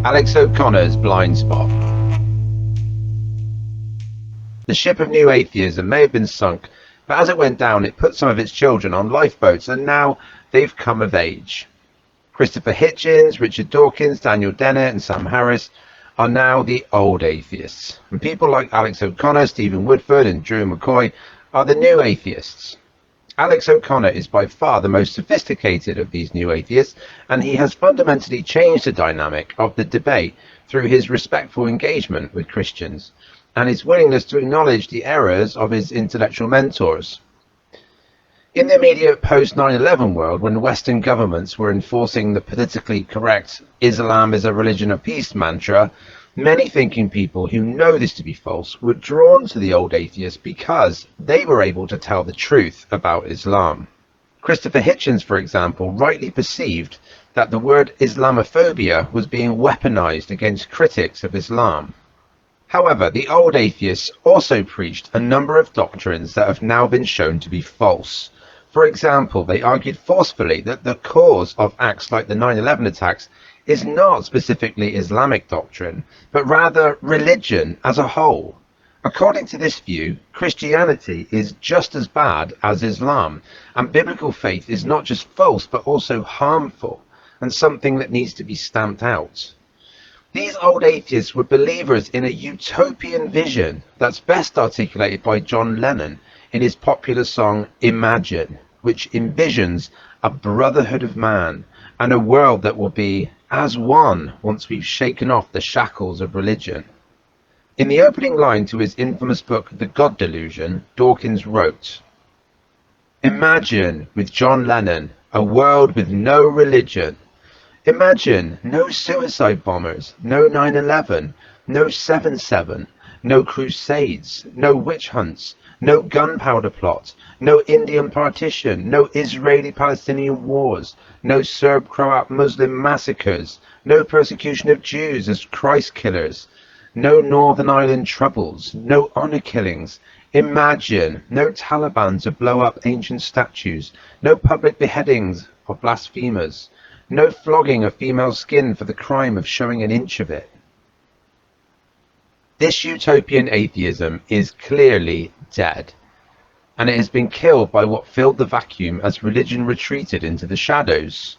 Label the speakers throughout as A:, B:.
A: Alex O'Connor's blind spot. The ship of new atheism may have been sunk, but as it went down, it put some of its children on lifeboats, and now they've come of age. Christopher Hitchens, Richard Dawkins, Daniel Dennett, and Sam Harris are now the old atheists. And people like Alex O'Connor, Stephen Woodford, and Drew McCoy are the new atheists. Alex O'Connor is by far the most sophisticated of these new atheists, and he has fundamentally changed the dynamic of the debate through his respectful engagement with Christians and his willingness to acknowledge the errors of his intellectual mentors. In the immediate post-9/11 world, when Western governments were enforcing the politically correct Islam is a religion of peace mantra, many thinking people who know this to be false were drawn to the old atheists because they were able to tell the truth about Islam. Christopher Hitchens, for example, rightly perceived that the word Islamophobia was being weaponized against critics of Islam. However, the old atheists also preached a number of doctrines that have now been shown to be false. For example, they argued forcefully that the cause of acts like the 9/11 attacks is not specifically Islamic doctrine, but rather religion as a whole. According to this view, Christianity is just as bad as Islam, and biblical faith is not just false but also harmful, and something that needs to be stamped out. These old atheists were believers in a utopian vision that's best articulated by John Lennon in his popular song Imagine, which envisions a brotherhood of man and a world that will be as one once we've shaken off the shackles of religion. In the opening line to his infamous book The God Delusion, Dawkins wrote, "Imagine, with John Lennon, a world with no religion. Imagine no suicide bombers, no 9/11, no 7/7, no crusades, no witch hunts, no gunpowder plot, no Indian partition, no Israeli-Palestinian wars, no Serb-Croat Muslim massacres, no persecution of Jews as Christ killers, no Northern Ireland troubles, no honor killings. Imagine no Taliban to blow up ancient statues, no public beheadings of blasphemers, no flogging of female skin for the crime of showing an inch of it." This utopian atheism is clearly dead, and it has been killed by what filled the vacuum as religion retreated into the shadows.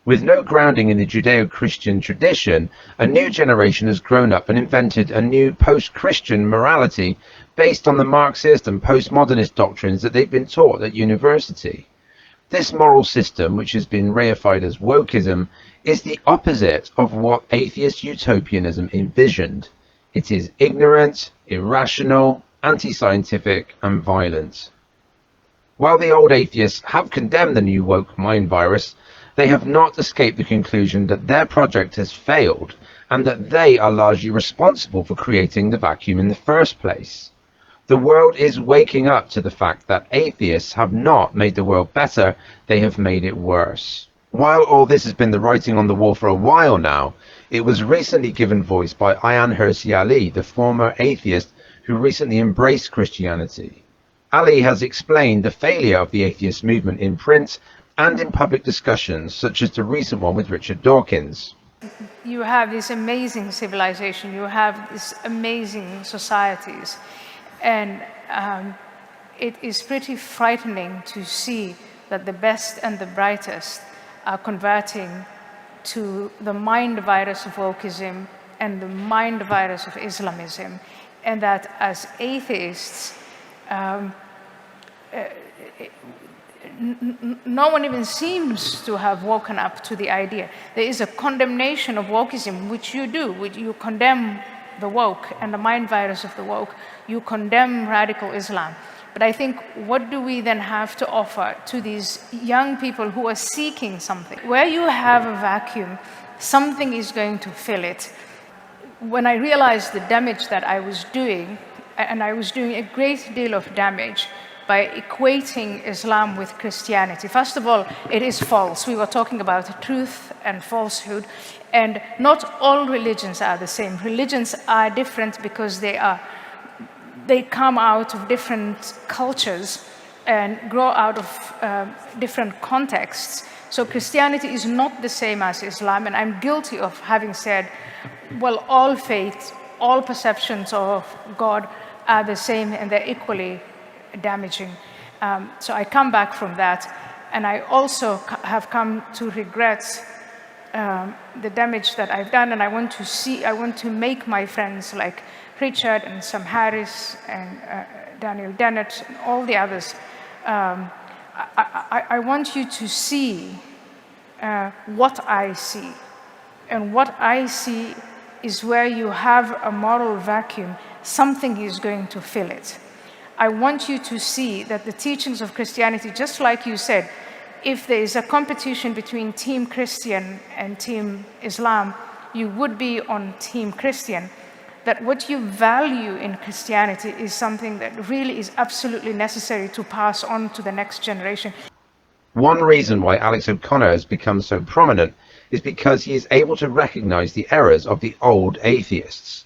A: With no grounding in the Judeo-Christian tradition, a new generation has grown up and invented a new post-Christian morality based on the Marxist and postmodernist doctrines that they've been taught at university. This moral system, which has been reified as wokeism, is the opposite of what atheist utopianism envisioned. It is ignorant, irrational, anti-scientific, and violent. While the old atheists have condemned the new woke mind virus, they have not escaped the conclusion that their project has failed and that they are largely responsible for creating the vacuum in the first place. The world is waking up to the fact that atheists have not made the world better, they have made it worse. While all this has been the writing on the wall for a while now, it was recently given voice by Ayaan Hirsi Ali, the former atheist who recently embraced Christianity. Ali has explained the failure of the atheist movement in print and in public discussions, such as the recent one with Richard Dawkins.
B: You have this amazing civilization, you have these amazing societies, and it is pretty frightening to see that the best and the brightest are converting to the mind virus of wokeism and the mind virus of Islamism, and that as atheists, no one even seems to have woken up to the idea. There is a condemnation of wokeism, which you do, which you condemn the woke and the mind virus of the woke, you condemn radical Islam. But I think, what do we then have to offer to these young people who are seeking something? Where you have a vacuum, something is going to fill it. When I realized the damage that I was doing, and I was doing a great deal of damage by equating Islam with Christianity. First of all, it is false. We were talking about truth and falsehood, and not all religions are the same. Religions are different because they come out of different cultures, and grow out of different contexts. So Christianity is not the same as Islam, and I'm guilty of having said, well, all faiths, all perceptions of God are the same and they're equally damaging. So I come back from that, and I also have come to regret the damage that I've done, and I want to make my friends like Richard and Sam Harris and Daniel Dennett and all the others, I want you to see what I see. And what I see is where you have a moral vacuum, something is going to fill it. I want you to see that the teachings of Christianity, just like you said, if there is a competition between Team Christian and Team Islam, you would be on Team Christian. That what you value in Christianity is something that really is absolutely necessary to pass on to the next generation.
A: One reason why Alex O'Connor has become so prominent is because he is able to recognize the errors of the old atheists.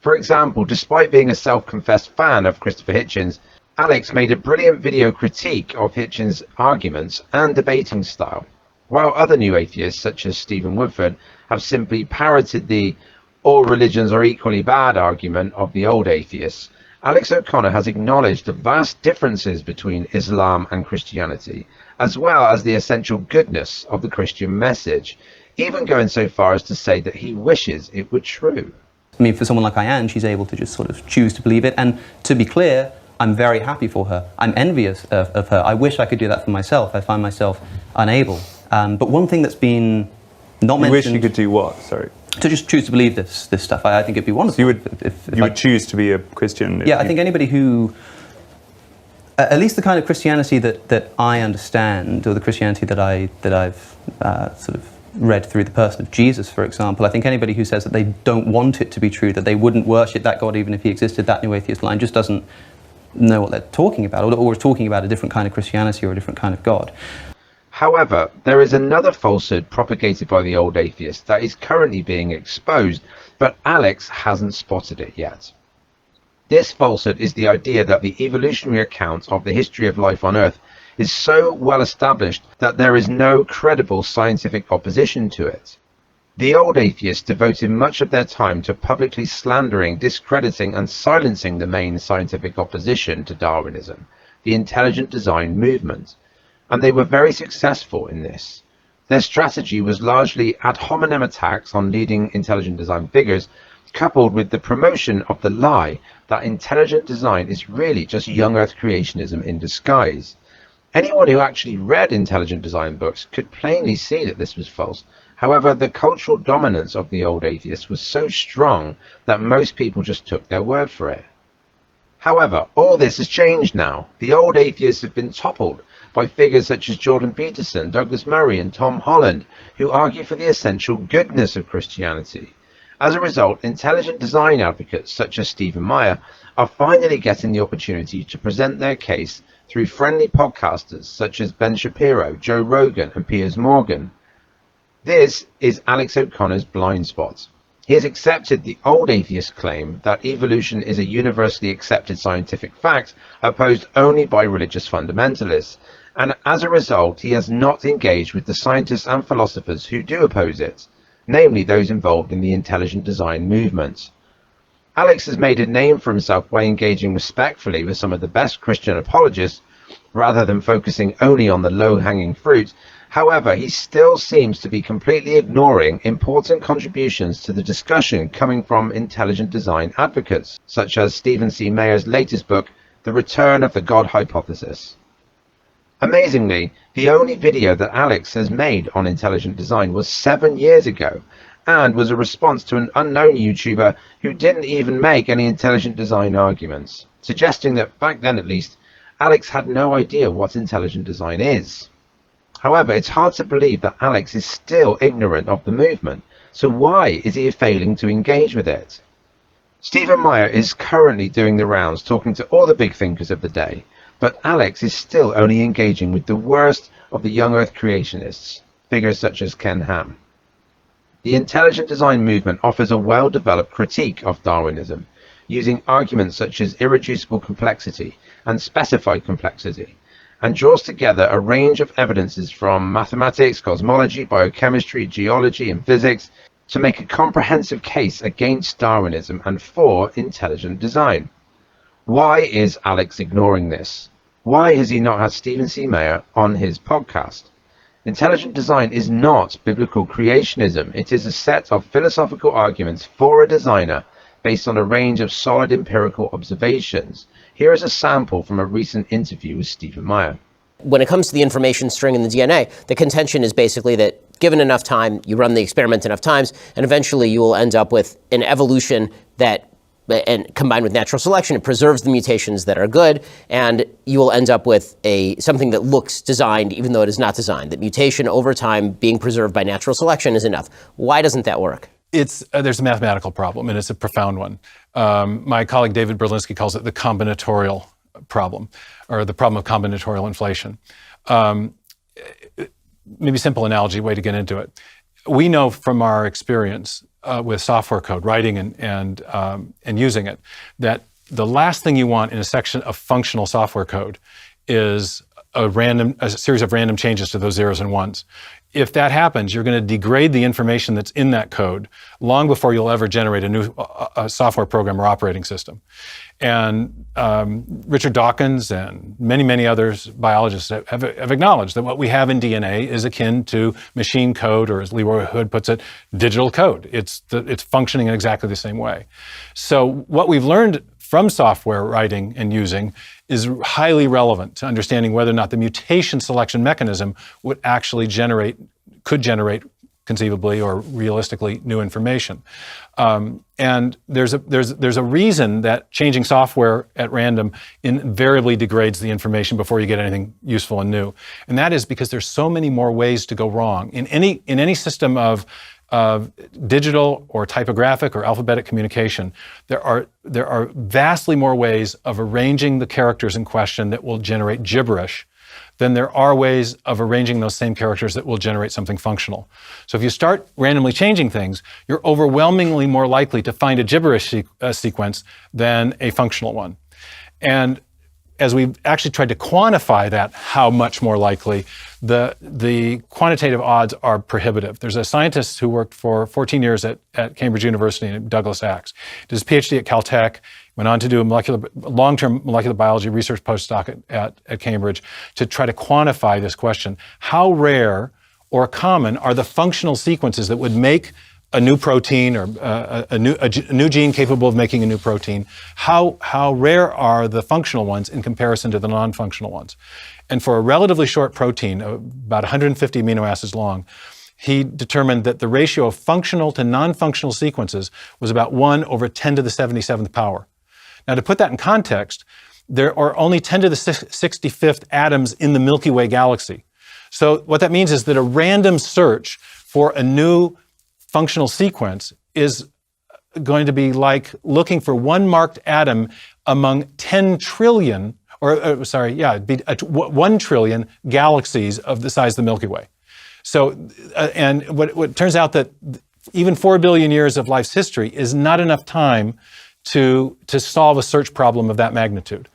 A: For example, despite being a self-confessed fan of Christopher Hitchens, Alex made a brilliant video critique of Hitchens' arguments and debating style, while other new atheists, such as Stephen Woodford, have simply parroted the all religions are equally bad argument of the old atheists. Alex O'Connor has acknowledged the vast differences between Islam and Christianity, as well as the essential goodness of the Christian message, even going so far as to say that he wishes it were true.
C: I mean, for someone like Ayan, she's able to just sort of choose to believe it, and to be clear, I'm very happy for her. I'm envious of her. I wish I could do that for myself. I find myself unable. But one thing that's been not mentioned...
D: You wish you could do what? Sorry.
C: To just choose to believe this stuff. I think it'd be wonderful.
D: So you would choose to be a Christian?
C: Yeah, I think anybody who... at least the kind of Christianity that I understand, or the Christianity that I've sort of read through the person of Jesus, for example, I think anybody who says that they don't want it to be true, that they wouldn't worship that God even if he existed, that new atheist line, just doesn't know what they're talking about, or is talking about a different kind of Christianity or a different kind of God.
A: However, there is another falsehood propagated by the old atheists that is currently being exposed, but Alex hasn't spotted it yet. This falsehood is the idea that the evolutionary account of the history of life on Earth is so well established that there is no credible scientific opposition to it. The old atheists devoted much of their time to publicly slandering, discrediting and silencing the main scientific opposition to Darwinism, the intelligent design movement, and they were very successful in this. Their strategy was largely ad hominem attacks on leading intelligent design figures, coupled with the promotion of the lie that intelligent design is really just young Earth creationism in disguise. Anyone who actually read intelligent design books could plainly see that this was false. However, the cultural dominance of the old atheists was so strong that most people just took their word for it. However, all this has changed now. The old atheists have been toppled by figures such as Jordan Peterson, Douglas Murray and Tom Holland, who argue for the essential goodness of Christianity. As a result, intelligent design advocates such as Stephen Meyer are finally getting the opportunity to present their case through friendly podcasters such as Ben Shapiro, Joe Rogan and Piers Morgan. This is Alex O'Connor's blind spot. He has accepted the old atheist claim that evolution is a universally accepted scientific fact opposed only by religious fundamentalists, and as a result he has not engaged with the scientists and philosophers who do oppose it, namely those involved in the intelligent design movement. Alex has made a name for himself by engaging respectfully with some of the best Christian apologists, rather than focusing only on the low-hanging fruit. However, he still seems to be completely ignoring important contributions to the discussion coming from intelligent design advocates, such as Stephen C. Meyer's latest book, The Return of the God Hypothesis. Amazingly, the only video that Alex has made on intelligent design was 7 years ago, and was a response to an unknown YouTuber who didn't even make any intelligent design arguments, suggesting that back then at least, Alex had no idea what intelligent design is. However, it's hard to believe that Alex is still ignorant of the movement, so why is he failing to engage with it? Stephen Meyer is currently doing the rounds talking to all the big thinkers of the day, but Alex is still only engaging with the worst of the young Earth creationists, figures such as Ken Ham. The intelligent design movement offers a well-developed critique of Darwinism, using arguments such as irreducible complexity and specified complexity, and draws together a range of evidences from mathematics, cosmology, biochemistry, geology, and physics to make a comprehensive case against Darwinism and for intelligent design. Why is Alex ignoring this? Why has he not had Stephen C. Meyer on his podcast? Intelligent design is not biblical creationism. It is a set of philosophical arguments for a designer based on a range of solid empirical observations. Here is a sample from a recent interview with Stephen Meyer.
E: When it comes to the information string in the DNA, the contention is basically that given enough time, you run the experiment enough times, and eventually you will end up with an evolution that, and combined with natural selection, it preserves the mutations that are good, and you will end up with something that looks designed even though it is not designed. That mutation over time being preserved by natural selection is enough. Why doesn't that work?
F: There's a mathematical problem, and it's a profound one. My colleague David Berlinski calls it the combinatorial problem, or the problem of combinatorial inflation. Maybe simple analogy, way to get into it. We know from our experience with software code, writing and using it, that the last thing you want in a section of functional software code is a series of random changes to those zeros and ones. If that happens, you're going to degrade the information that's in that code long before you'll ever generate a new software program or operating system. And Richard Dawkins and many, many others, biologists, have acknowledged that what we have in DNA is akin to machine code, or as Leroy Hood puts it, digital code. It's functioning in exactly the same way. So what we've learned from software writing and using is highly relevant to understanding whether or not the mutation selection mechanism could generate conceivably or realistically new information. And there's a reason that changing software at random invariably degrades the information before you get anything useful and new. And that is because there's so many more ways to go wrong. In any system of digital or typographic or alphabetic communication, there are vastly more ways of arranging the characters in question that will generate gibberish than there are ways of arranging those same characters that will generate something functional. So if you start randomly changing things, you're overwhelmingly more likely to find a gibberish sequence than a functional one. And as we've actually tried to quantify that, how much more likely, the quantitative odds are prohibitive. There's a scientist who worked for 14 years at Cambridge University named Douglas Axe. Did his PhD at Caltech, went on to do a long-term molecular biology research postdoc at Cambridge to try to quantify this question. How rare or common are the functional sequences that would make a new protein or a new gene capable of making a new protein? How rare are the functional ones in comparison to the non-functional ones? And for a relatively short protein, about 150 amino acids long, he determined that the ratio of functional to non-functional sequences was about 1 over 10 to the 77th power. Now, to put that in context, there are only 10 to the 65th atoms in the Milky Way galaxy. So what that means is that a random search for a new functional sequence is going to be like looking for one marked atom among 10 trillion, it'd be 1 trillion galaxies of the size of the Milky Way. So, and what turns out that even 4 billion years of life's history is not enough time to solve a search problem of that magnitude.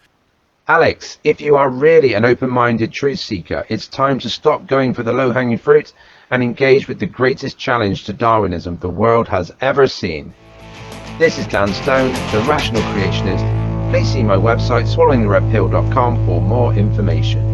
A: Alex, if you are really an open-minded truth seeker, it's time to stop going for the low-hanging fruit and engage with the greatest challenge to Darwinism the world has ever seen. This is Dan Stone, the Rational Creationist. Please see my website, swallowingtheredpill.com, for more information.